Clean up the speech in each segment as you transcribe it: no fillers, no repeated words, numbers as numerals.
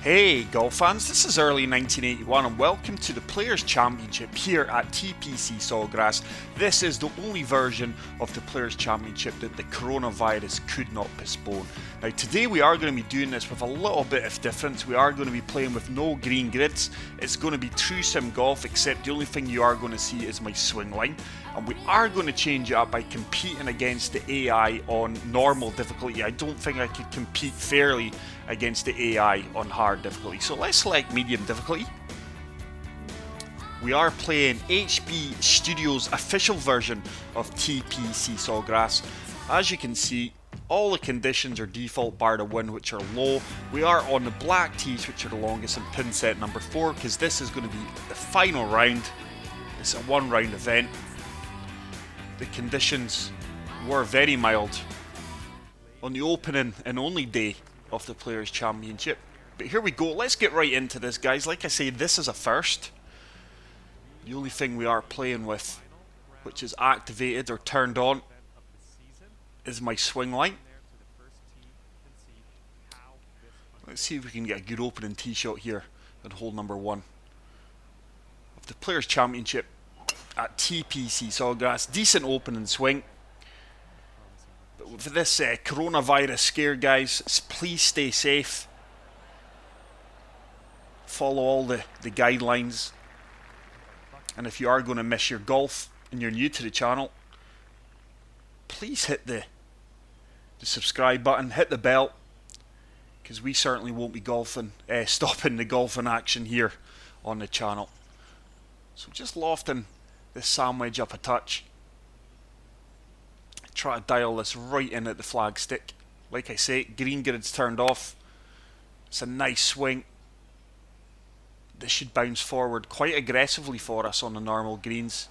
Hey golf fans, this is early 1981 and welcome to the Players Championship here at TPC Sawgrass. This is the only version of the Players Championship that the coronavirus could not postpone. Now today we are going to be doing this with a little bit of difference. We are going to be playing with no green grids. It's going to be true sim golf, except the only thing you are going to see is my swing line. And we are going to change it up by competing against the AI on normal difficulty. I don't think I could compete fairly against the AI on hard difficulty. So let's select medium difficulty. We are playing HB Studios' official version of TPC Sawgrass. As you can see, all the conditions are default bar the wind, which are low. We are on the black tees, which are the longest, and pin set number 4, because this is going to be the final round. It's a one round event. The conditions were very mild on the opening and only day of the Players Championship. But here we go, let's get right into this, guys. Like I say, this is a first. The only thing we are playing with, which is activated or turned on, is my swing line. Let's see if we can get a good opening tee shot here at hole number 1 of the Players Championship at TPC Sawgrass. Decent opening swing. But with this coronavirus scare, guys, please stay safe. Follow all the guidelines. And if you are going to miss your golf and you're new to the channel, please hit the subscribe button, hit the bell, because we certainly won't be stopping the golfing action here on the channel. So just lofting this sandwich up a touch. Try to dial this right in at the flag stick. Like I say, green grid's turned off. It's a nice swing. This should bounce forward quite aggressively for us on the normal greens.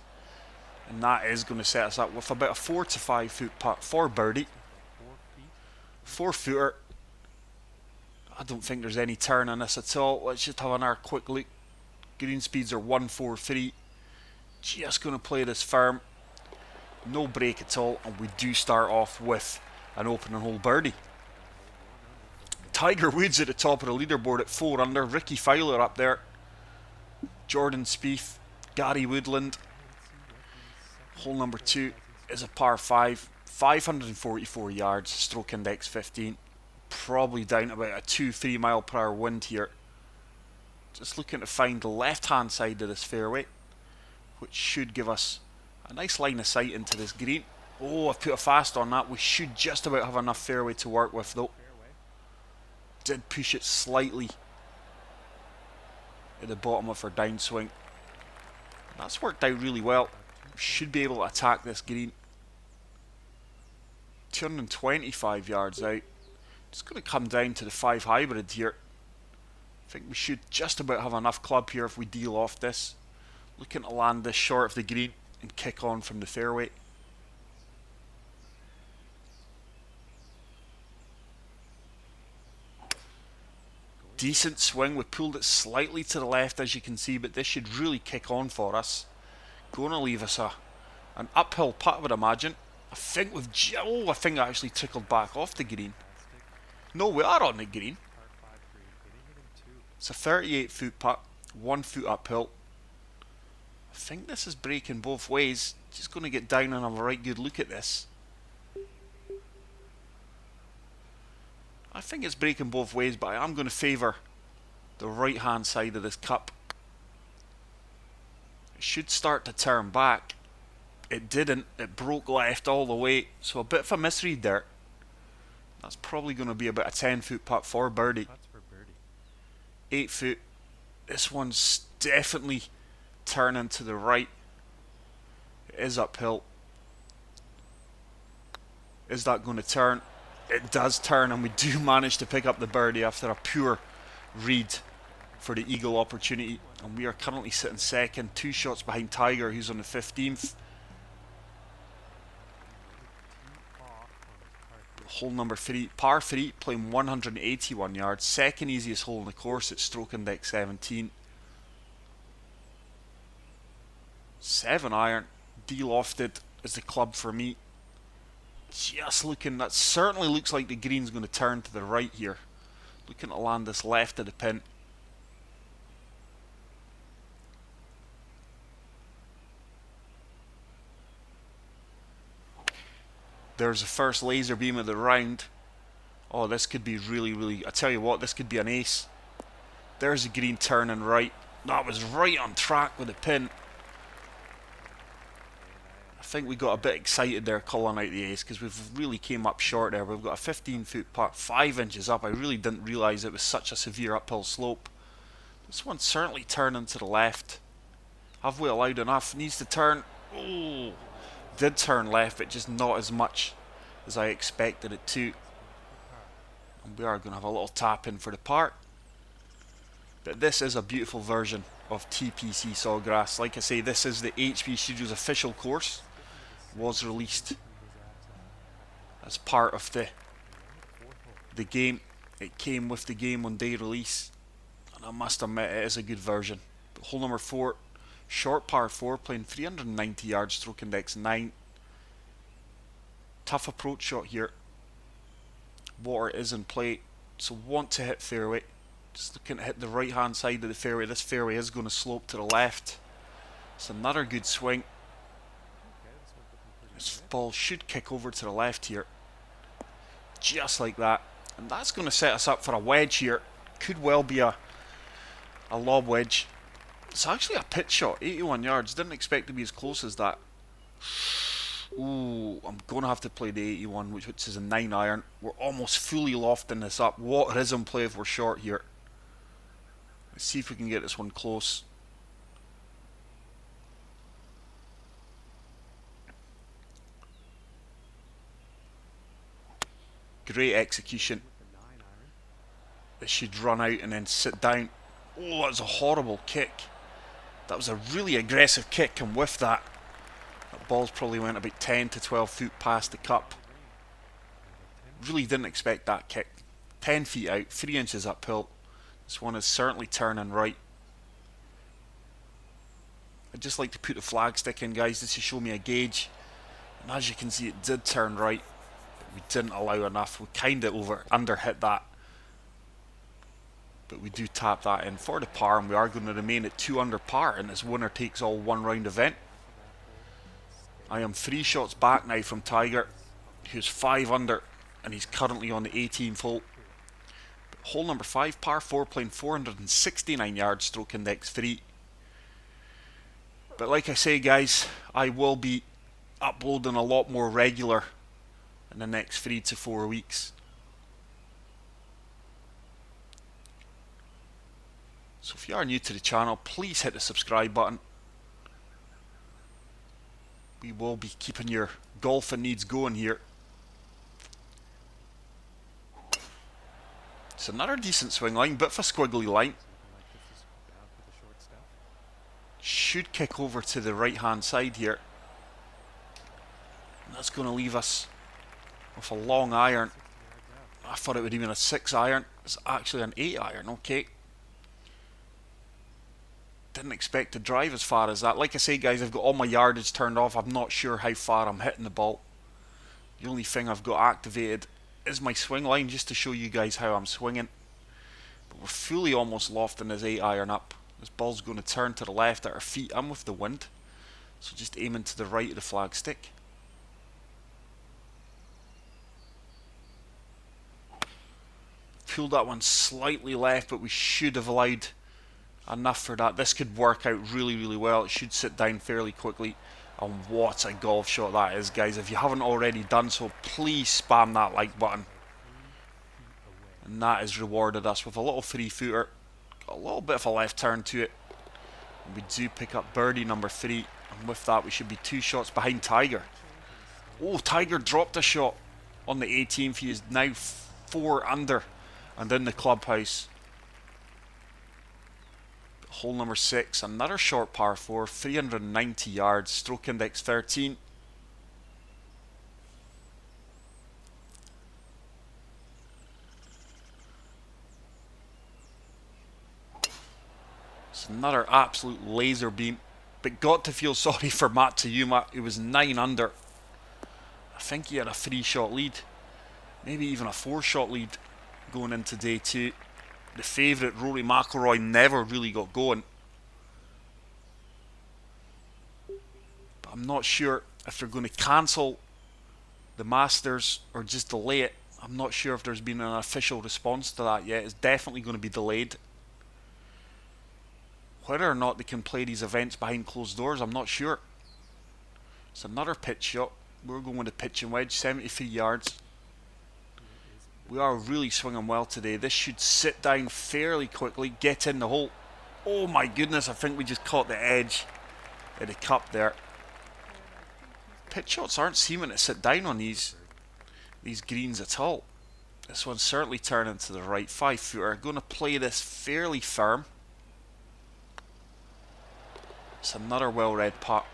And that is going to set us up with about a 4 to 5 foot putt for birdie. 4 footer. I don't think there's any turn on this at all. Let's just have another quick look. Green speeds are 143. Just going to play this firm, no break at all, and we do start off with an opening hole birdie. Tiger Woods at the top of the leaderboard at 4 under, Ricky Fowler up there, Jordan Spieth, Gary Woodland. Hole number 2 is a par 5, 544 yards, stroke index 15, probably down about a 2-3 mile per hour wind here. Just looking to find the left hand side of this fairway, which should give us a nice line of sight into this green. Oh, I've put a fast on that. We should just about have enough fairway to work with though. Did push it slightly at the bottom of our downswing. That's worked out really well. Should be able to attack this green. 225 yards out. It's going to come down to the 5 hybrid here. I think we should just about have enough club here if we deal off this. Looking to land this short of the green and kick on from the fairway. Decent swing. We pulled it slightly to the left, as you can see, but this should really kick on for us. Going to leave us an uphill putt, I would imagine. I think we've... Oh, I think I actually tickled back off the green. No, we are on the green. It's a 38 foot putt, 1 foot uphill. I think this is breaking both ways. Just going to get down and have a right good look at this. I think it's breaking both ways, but I am going to favour the right hand side of this cup. It should start to turn back. It didn't. It broke left all the way. So a bit of a misread there. That's probably going to be about a 10 foot putt for birdie. 8 foot. This one's definitely turning to the right. It is uphill. Is that going to turn? It does turn, and we do manage to pick up the birdie after a pure read for the eagle opportunity. And we are currently sitting second, 2 shots behind Tiger, who's on the 15th. Hole number 3, par 3, playing 181 yards, second easiest hole in the course at stroke index 17. 7 iron, de-lofted is the club for me. Just looking, that certainly looks like the green's going to turn to the right here. Looking to land this left of the pin. There's the first laser beam of the round. Oh, this could be really, I tell you what, this could be an ace. There's the green turning right. That was right on track with the pin. I think we got a bit excited there calling out the ace because we've really came up short there. We've got a 15-foot putt, 5 inches up. I really didn't realise it was such a severe uphill slope. This one's certainly turning to the left. Have we allowed enough? Needs to turn. Oh, did turn left, but just not as much as I expected it to. And we are going to have a little tap in for the par. But this is a beautiful version of TPC Sawgrass. Like I say, this is the HP Studios official course. Was released as part of the game. It came with the game on day release, and I must admit it is a good version. But hole number 4, short par 4, playing 390 yards, stroke index 9. Tough approach shot here. Water is in play, so want to hit fairway. Just looking to hit the right hand side of the fairway. This fairway is going to slope to the left. It's another good swing. This ball should kick over to the left here. Just like that. And that's going to set us up for a wedge here. Could well be a lob wedge. It's actually a pitch shot, 81 yards. Didn't expect to be as close as that. Ooh, I'm going to have to play the 81, which is a 9 iron. We're almost fully lofting this up. Water is in play if we're short here. Let's see if we can get this one close. Great execution. This should run out and then sit down. Oh, that was a horrible kick. That was a really aggressive kick, and with that, that ball's probably went about 10 to 12 feet past the cup. Really didn't expect that kick. 10 feet out, 3 inches uphill. This one is certainly turning right. I'd just like to put the flag stick in, guys, just to show me a gauge. And as you can see, it did turn right. We didn't allow enough. We kind of under hit that, but we do tap that in for the par, and we are going to remain at 2 under par in this winner takes all 1 round event. I am 3 shots back now from Tiger, who's 5 under, and he's currently on the 18th hole. But hole number 5, par 4, playing 469 yards, stroke index 3. But like I say, guys, I will be uploading a lot more regular in the next 3 to 4 weeks. So if you are new to the channel, please hit the subscribe button. We will be keeping your golfing needs going here. It's another decent swing line, bit of a squiggly line. Should kick over to the right hand side here. And that's going to leave us with a long iron. I thought it would have been a 6 iron. It's actually an 8 iron, okay. Didn't expect to drive as far as that. Like I say, guys, I've got all my yardage turned off. I'm not sure how far I'm hitting the ball. The only thing I've got activated is my swing line, just to show you guys how I'm swinging. But we're fully almost lofting this 8 iron up. This ball's going to turn to the left at our feet. I'm with the wind, so just aiming to the right of the flag stick. Pulled that one slightly left, but we should have allowed enough for that. This could work out really well. It should sit down fairly quickly. And what a golf shot that is, guys. If you haven't already done so, please spam that like button. And that has rewarded us with a little 3-footer. Got a little bit of a left turn to it. And we do pick up birdie number 3. And with that, we should be 2 shots behind Tiger. Oh, Tiger dropped a shot on the 18th. He is now 4 under and in the clubhouse. Hole number 6, another short par 4, 390 yards, stroke index 13. It's another absolute laser beam, but got to feel sorry for Matsuyama. He was 9 under. I think he had a 3-shot lead, maybe even a 4-shot lead. going into day 2. The favourite, Rory McIlroy, never really got going. But I'm not sure if they're going to cancel the Masters or just delay it. I'm not sure if there's been an official response to that yet. It's definitely going to be delayed. Whether or not they can play these events behind closed doors, I'm not sure. It's another pitch shot. We're going with a pitching wedge, 73 yards. We are really swinging well today. This should sit down fairly quickly, get in the hole. Oh my goodness, I think we just caught the edge of the cup there. Pitch shots aren't seeming to sit down on these greens at all. This one's certainly turning to the right. 5-footer. Going to play this fairly firm. It's another well-read putt.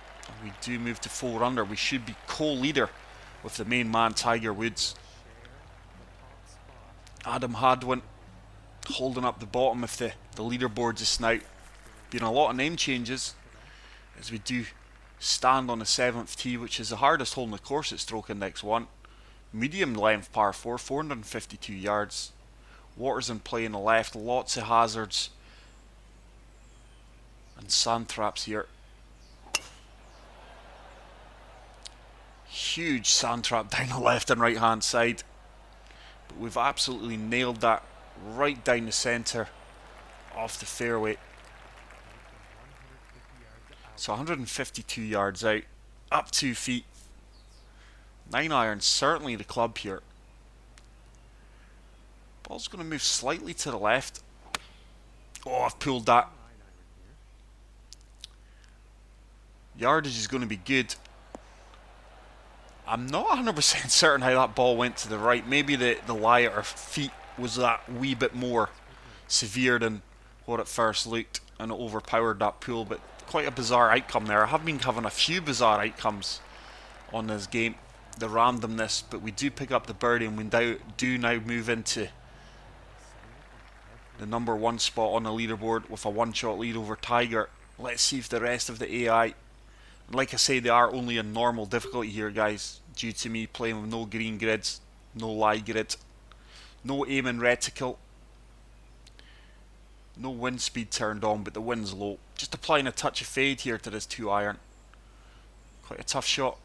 We do move to 4 under. We should be co-leader with the main man, Tiger Woods. Adam Hadwin holding up the bottom of the leaderboard just now. Been a lot of name changes as we do stand on the 7th tee, which is the hardest hole in the course at Stroke Index 1. Medium length par 4, 452 yards. Water's in play on the left, lots of hazards and sand traps here. Huge sand trap down the left and right hand side. But we've absolutely nailed that right down the centre of the fairway. So 152 yards out, up 2 feet. 9 iron, certainly the club here. Ball's going to move slightly to the left. Oh, I've pulled that. Yardage is going to be good. I'm not 100% certain how that ball went to the right. Maybe the lie at our feet was that wee bit more severe than what it first looked, and it overpowered that pool. But quite a bizarre outcome there. I have been having a few bizarre outcomes on this game. The randomness, but we do pick up the birdie, and we do now move into the number 1 spot on the leaderboard with a 1-shot lead over Tiger. Let's see if the rest of the AI, and like I say, they are only in normal difficulty here, guys, due to me playing with no green grids, no lie grid, no aim and reticle, no wind speed turned on, but the wind's low. Just applying a touch of fade here to this 2 iron. Quite a tough shot.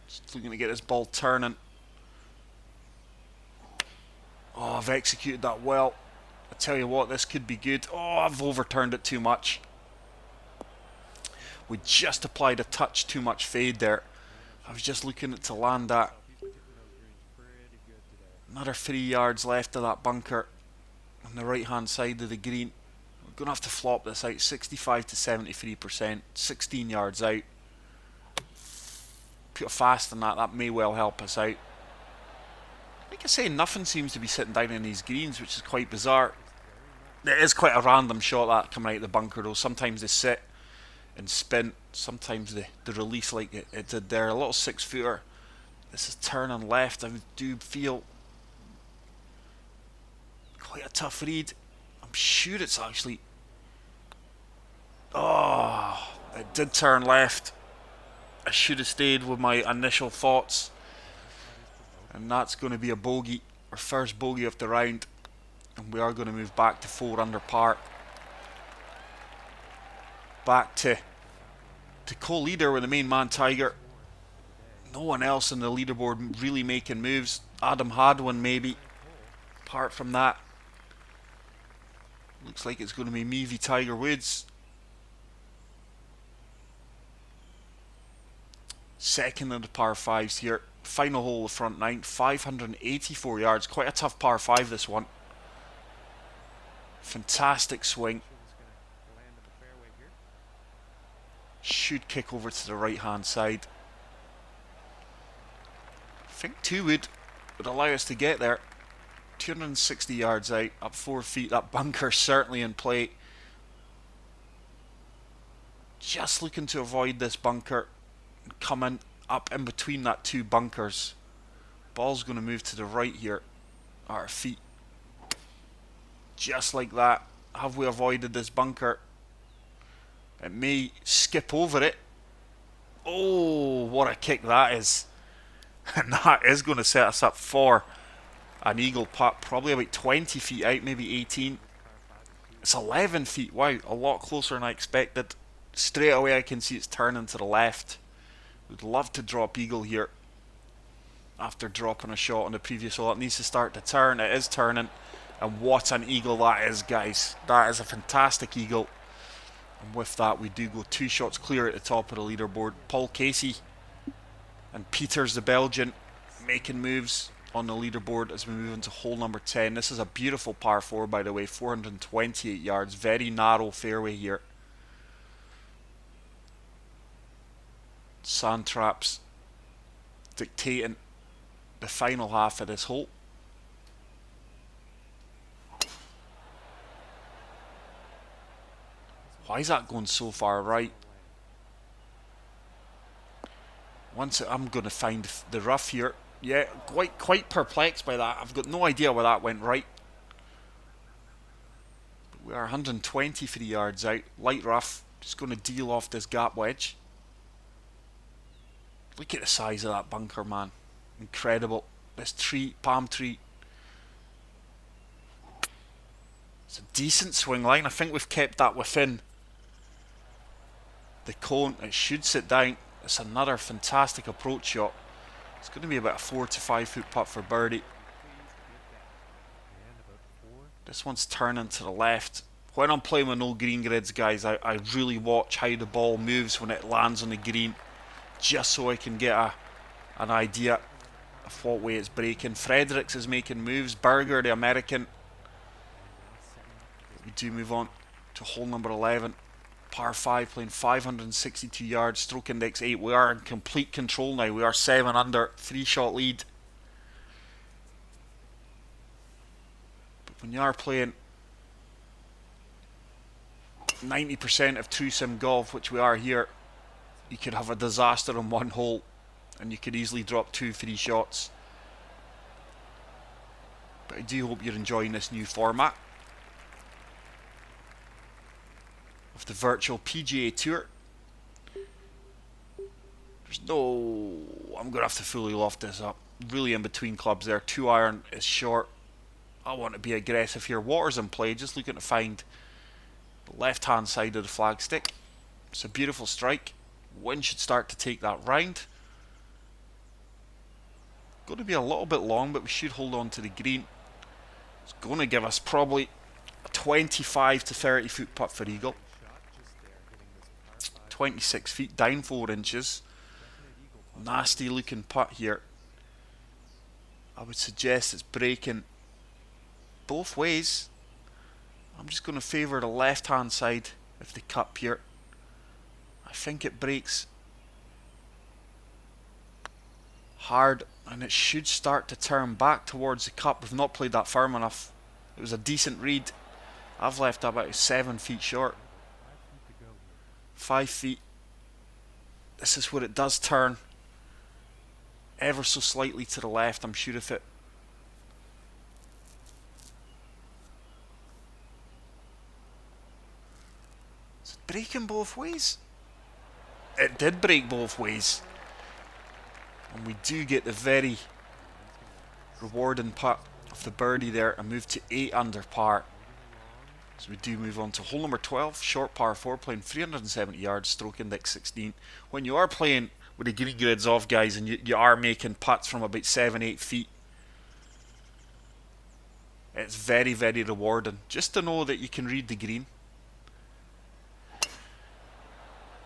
Just looking to get this ball turning. Oh, I've executed that well. I tell you what, this could be good. Oh, I've overturned it too much. We just applied a touch too much fade there. I was just looking to land that. Another 3 yards left of that bunker on the right hand side of the green. We're going to have to flop this out. 65 to 73%. 16 yards out. Put fast on that, that may well help us out. Like I say, nothing seems to be sitting down in these greens, which is quite bizarre. It is quite a random shot that coming out of the bunker though. Sometimes they sit and spin, sometimes they release like it did there. A little 6-footer. This is turning left. I do feel quite a tough read. I'm sure it's actually... Oh, it did turn left. I should have stayed with my initial thoughts, and that's going to be a bogey, our first bogey of the round, and we are going to move back to 4 under par, back to co-leader with the main man Tiger. No one else in the leaderboard really making moves. Adam Hadwin maybe. Apart from that, looks like it's going to be me v Tiger Woods. Second of the par 5s here. Final hole of the front 9. 584 yards. Quite a tough par 5 this one. Fantastic swing. Should kick over to the right hand side. I think 2 would allow us to get there. 260 yards out. Up 4 feet. That bunker certainly in play. Just looking to avoid this bunker. Coming up in between that 2 bunkers. Ball's going to move to the right here at our feet. Just like that. Have we avoided this bunker? It may skip over it. Oh, what a kick that is. And that is going to set us up for an eagle putt, probably about 20 feet out, maybe 18. It's 11 feet. Wow, a lot closer than I expected. Straight away I can see it's turning to the left. Would love to drop eagle here after dropping a shot on the previous hole. It needs to start to turn. It is turning. And what an eagle that is, guys. That is a fantastic eagle. And with that, we do go 2 shots clear at the top of the leaderboard. Paul Casey and Peters, the Belgian, making moves on the leaderboard as we move into hole number 10. This is a beautiful par 4, by the way, 428 yards. Very narrow fairway here. Sand traps dictating the final half of this hole. Why is that going so far right? I'm going to find the rough here. Yeah, quite perplexed by that. I've got no idea where that went right. But we are 123 yards out. Light rough. Just going to deal off this gap wedge. Look at the size of that bunker, man. Incredible. This tree, palm tree. It's a decent swing line. I think we've kept that within the cone. It should sit down. It's another fantastic approach shot. It's going to be about a 4 to 5 foot putt for birdie. This one's turning to the left. When I'm playing with no green grids, guys, I really watch how the ball moves when it lands on the green, just so I can get an idea of what way it's breaking. Fredericks is making moves. Berger, the American. We do move on to hole number 11. Par 5, playing 562 yards, stroke index 8. We are in complete control now. We are 7 under, 3-shot lead. But when you are playing 90% of true sim golf, which we are here, you could have a disaster on one hole and you could easily drop 2-3 shots. But I do hope you're enjoying this new format of the virtual PGA Tour. There's no... I'm going to have to fully loft this up. Really in between clubs there. 2-iron is short. I want to be aggressive here. Water's in play. Just looking to find the left-hand side of the flagstick. It's a beautiful strike. Wind should start to take that round. Going to be a little bit long, but we should hold on to the green. It's going to give us probably a 25 to 30 foot putt for eagle. 26 feet, down 4 inches. Nasty looking putt here. I would suggest it's breaking both ways. I'm just going to favour the left hand side of the cup here. I think it breaks hard and it should start to turn back towards the cup. We've not played that firm enough. It was a decent read. I've left about 7 feet short. 5 feet. This is where it does turn ever so slightly to the left. I'm sure if it is it breaking both ways? It did break both ways, and we do get the very rewarding putt of the birdie there and move to 8 under par. So we do move on to hole number 12, short par 4, playing 370 yards, stroke index 16. When you are playing with the green grids off, guys, and you are making putts from about 7-8 feet, it's very, very rewarding just to know that you can read the green.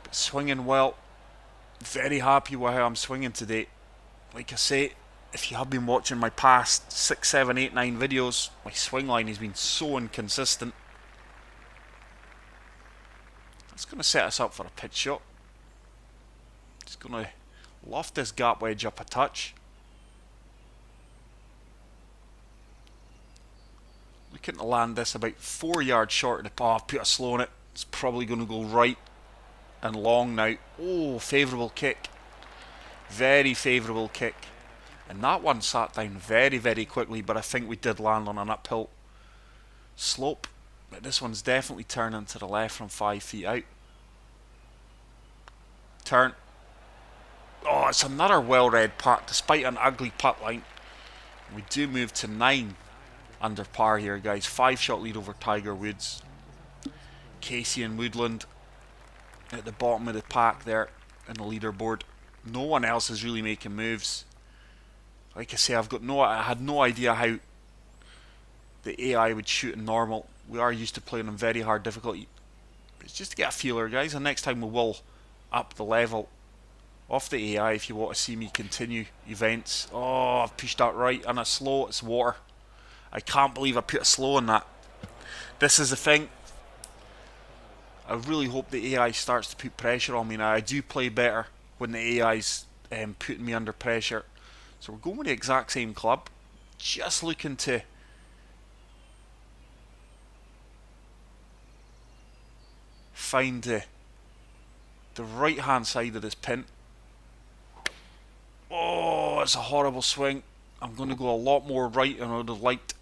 But swinging well, very happy with how I'm swinging today. Like I say, if you have been watching my past 6, 7, 8, 9 videos, my swing line has been so inconsistent. It's going to set us up for a pitch shot. Just going to loft this gap wedge up a touch. Looking to land this about 4 yards short of the path. Put a slow on it. It's probably going to go right and long now. Oh, favourable kick. Very favourable kick. And that one sat down very, very quickly, but I think we did land on an uphill slope. But this one's definitely turning to the left from 5 feet out. Turn. Oh, it's another well-read putt, despite an ugly putt line. We do move to 9 under par here, guys. 5-shot lead over Tiger Woods. Casey and Woodland at the bottom of the pack there in the leaderboard. No one else is really making moves. Like I say, I had no idea how the AI would shoot in normal. We are used to playing on very hard difficulty. It's just to get a feeler, guys, and next time we will up the level of the AI if you want to see me continue events. Oh, I've pushed that right and a slow. It's water. I can't believe I put a slow on that. This is the thing. I really hope the AI starts to put pressure on me now. I do play better when the AI's putting me under pressure. So we're going with the exact same club. Just looking to find the right hand side of this pin. Oh, it's a horrible swing. I'm going to go a lot more right than I would have liked.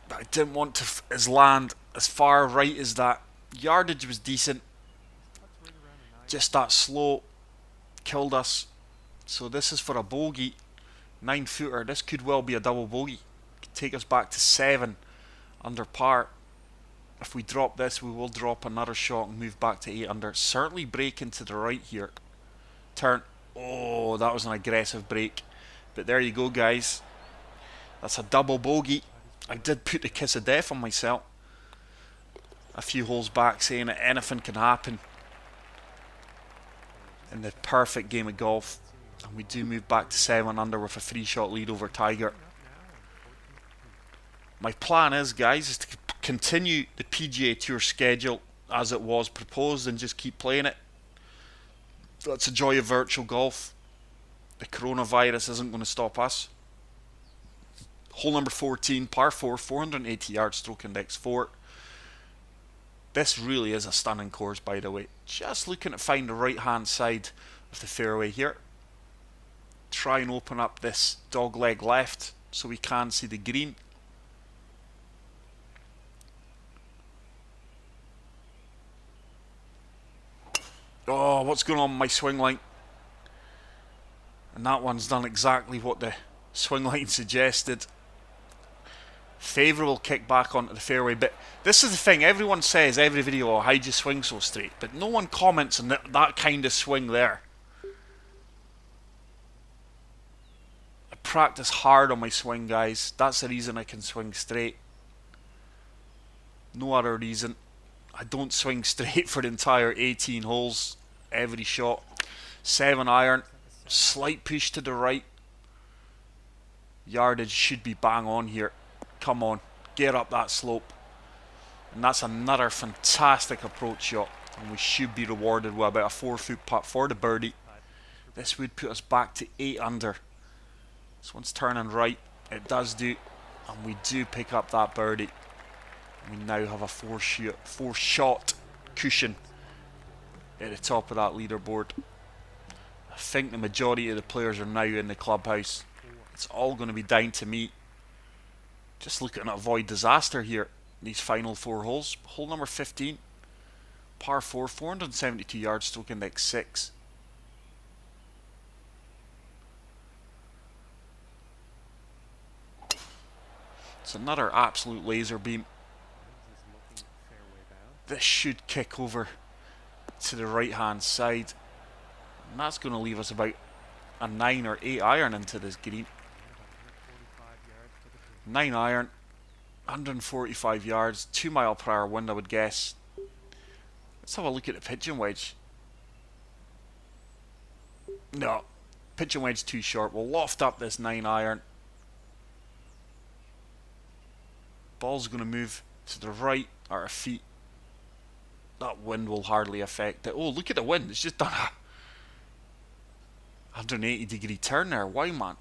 But I didn't want to land as far right as that. Yardage was decent. Just that slow killed us. So this is for a bogey. 9-footer. This could well be a double bogey. Could take us back to 7 under par. If we drop this, we will drop another shot and move back to 8 under. Certainly breaking to the right here. Turn. Oh, that was an aggressive break. But there you go, guys. That's a double bogey. I did put the kiss of death on myself a few holes back, saying that anything can happen in the perfect game of golf. And we do move back to 7 under with a 3-shot lead over Tiger. My plan is, guys, is to continue the PGA Tour schedule as it was proposed and just keep playing it. That's the joy of virtual golf. The coronavirus isn't going to stop us. Hole number 14, par 4, 480 yards, stroke index 4. This really is a stunning course, by the way. Just looking to find the right hand side of the fairway here. Try and open up this dog leg left so we can see the green. Oh, what's going on with my swing line? And that one's done exactly what the swing line suggested. Favourable kick back onto the fairway, but this is the thing, everyone says every video, oh, how'd you swing so straight? But no one comments on that kind of swing there. I practice hard on my swing, guys. That's the reason I can swing straight. No other reason. I don't swing straight for the entire 18 holes, every shot. 7 iron, slight push to the right. Yardage should be bang on here. Come on, get up that slope. And that's another fantastic approach shot. And we should be rewarded with about a 4-foot putt for the birdie. This would put us back to 8 under. This one's turning right. It does do. And we do pick up that birdie. We now have a 4-shot cushion at the top of that leaderboard. I think the majority of the players are now in the clubhouse. It's all going to be down to me. Just looking to avoid disaster here in these final 4 holes. Hole number 15, par 4, 472 yards, stroke index 6. It's another absolute laser beam. This should kick over to the right hand side. And that's going to leave us about a 9 or 8 iron into this green. 9 iron, 145 yards, 2 mile per hour wind, I would guess. Let's have a look at the pitching wedge. No, pitching wedge too short. We'll loft up this 9 iron. Ball's going to move to the right at our feet. That wind will hardly affect it. Oh, look at the wind. It's just done a 180-degree turn there. Why, man?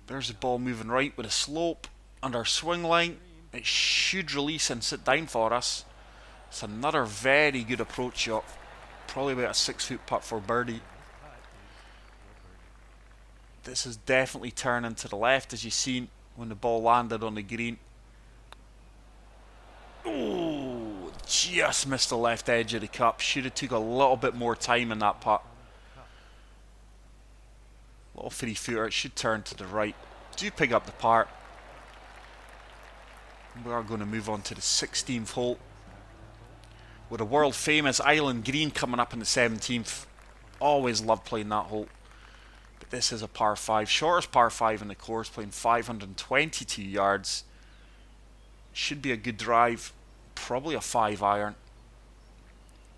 There's the ball moving right with a slope and our swing line. It should release and sit down for us. It's another very good approach shot. Probably about a 6-foot putt for birdie. This is definitely turning to the left, as you've seen when the ball landed on the green. Oh, just missed the left edge of the cup. Should have took a little bit more time in that putt. Little 3-footer, it should turn to the right. Do pick up the par. We are going to move on to the 16th hole, with a world famous island green coming up in the 17th. Always love playing that hole. But this is a par 5, shortest par 5 in the course, playing 522 yards. Should be a good drive, probably a 5 iron,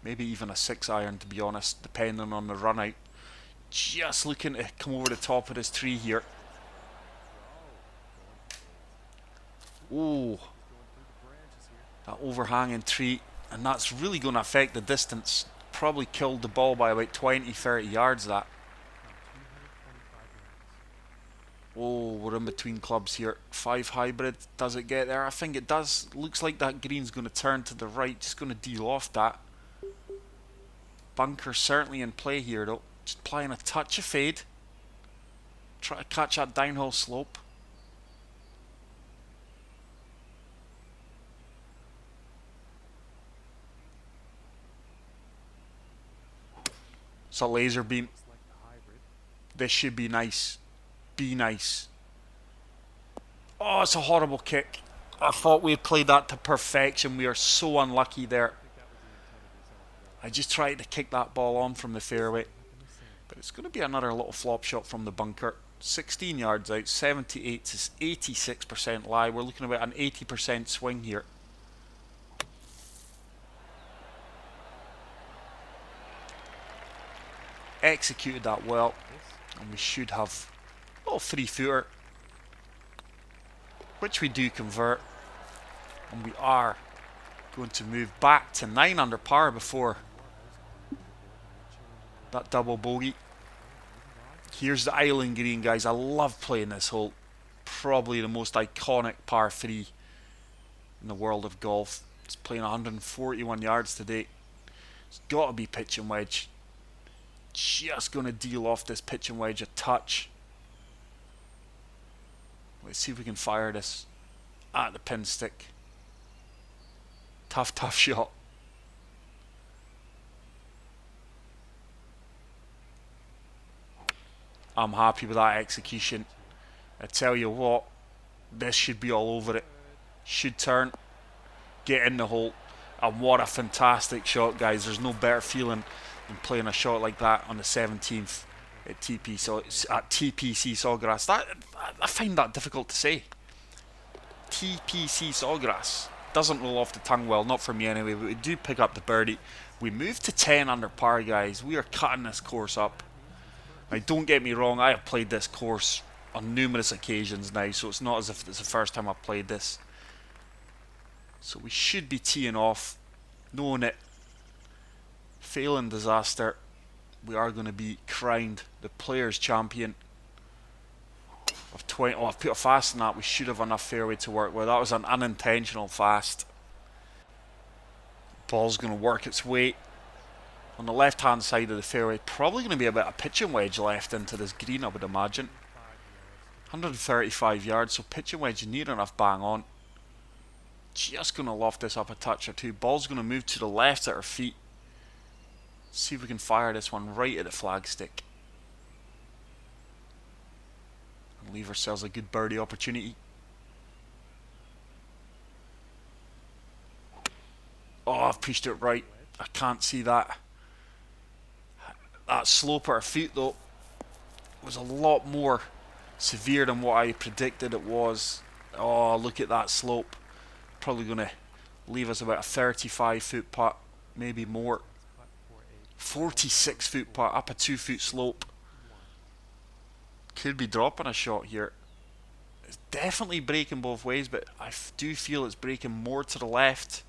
maybe even a 6 iron to be honest, depending on the run out. Just looking to come over the top of this tree here. Oh, that overhanging tree, and that's really going to affect the distance. Probably killed the ball by about 20-30 yards, that. Oh, we're in between clubs here. 5 hybrid, does it get there? I think it does. Looks like that green's going to turn to the right, just going to deal off that. Bunker certainly in play here though. Just applying a touch of fade. Try to catch that downhill slope. It's a laser beam. This should be nice. Be nice. Oh, it's a horrible kick. I thought we had played that to perfection. We are so unlucky there. I just tried to kick that ball on from the fairway. But it's going to be another little flop shot from the bunker. 16 yards out, 78 to 86% lie. We're looking at an 80% swing here. Executed that well. And we should have a little 3-footer, which we do convert, and we are going to move back to 9 under par before that double bogey. Here's the island green, guys. I love playing this hole. Probably the most iconic par 3 in the world of golf. It's playing 141 yards today. It's got to be pitch and wedge. Just going to deal off this pitch and wedge a touch. Let's see if we can fire this at the pin stick. Tough shot. I'm happy with that execution. I tell you what, this should be all over it. Should turn, get in the hole, and what a fantastic shot, guys. There's no better feeling than playing a shot like that on the 17th at TPC Sawgrass. I find that difficult to say. TPC Sawgrass doesn't roll off the tongue well, not for me anyway, but we do pick up the birdie. We move to 10 under par, guys. We are cutting this course up. Now, don't get me wrong, I have played this course on numerous occasions now, so it's not as if it's the first time I've played this. So we should be teeing off, knowing it. Failing disaster, we are going to be crowned the Players Champion of 20. Oh, I've put a fast in that. We should have enough fairway to work with. That was an unintentional fast. Ball's going to work its way on the left hand side of the fairway. Probably going to be a bit of pitch and wedge left into this green, I would imagine. 135 yards, so pitch and wedge near enough bang on. Just going to loft this up a touch or two. Ball's going to move to the left at our feet. See if we can fire this one right at the flagstick and leave ourselves a good birdie opportunity. Oh, I've pushed it right. I can't see that. That slope at our feet though was a lot more severe than what I predicted it was. Oh, look at that slope. Probably going to leave us about a 35-foot putt, maybe more. 46-foot putt up a 2-foot slope. Could be dropping a shot here. It's definitely breaking both ways, but I do feel it's breaking more to the left.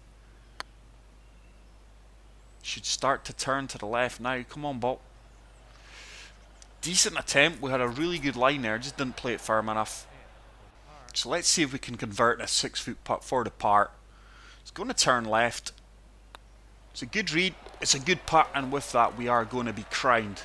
Should start to turn to the left now. Come on, ball. Decent attempt. We had a really good line there, just didn't play it firm enough. So let's see if we can convert a 6-foot putt for the par. It's going to turn left. It's a good read, it's a good putt, and with that we are going to be crowned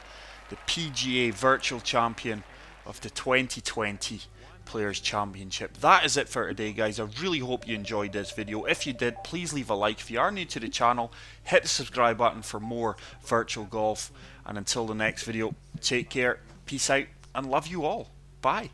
the PGA Virtual Champion of the 2020 Players Championship. That is it for today, guys. I really hope you enjoyed this video. If you did, please leave a like. If you are new to the channel, hit the subscribe button for more virtual golf. And until the next video, take care, peace out, and love you all. Bye.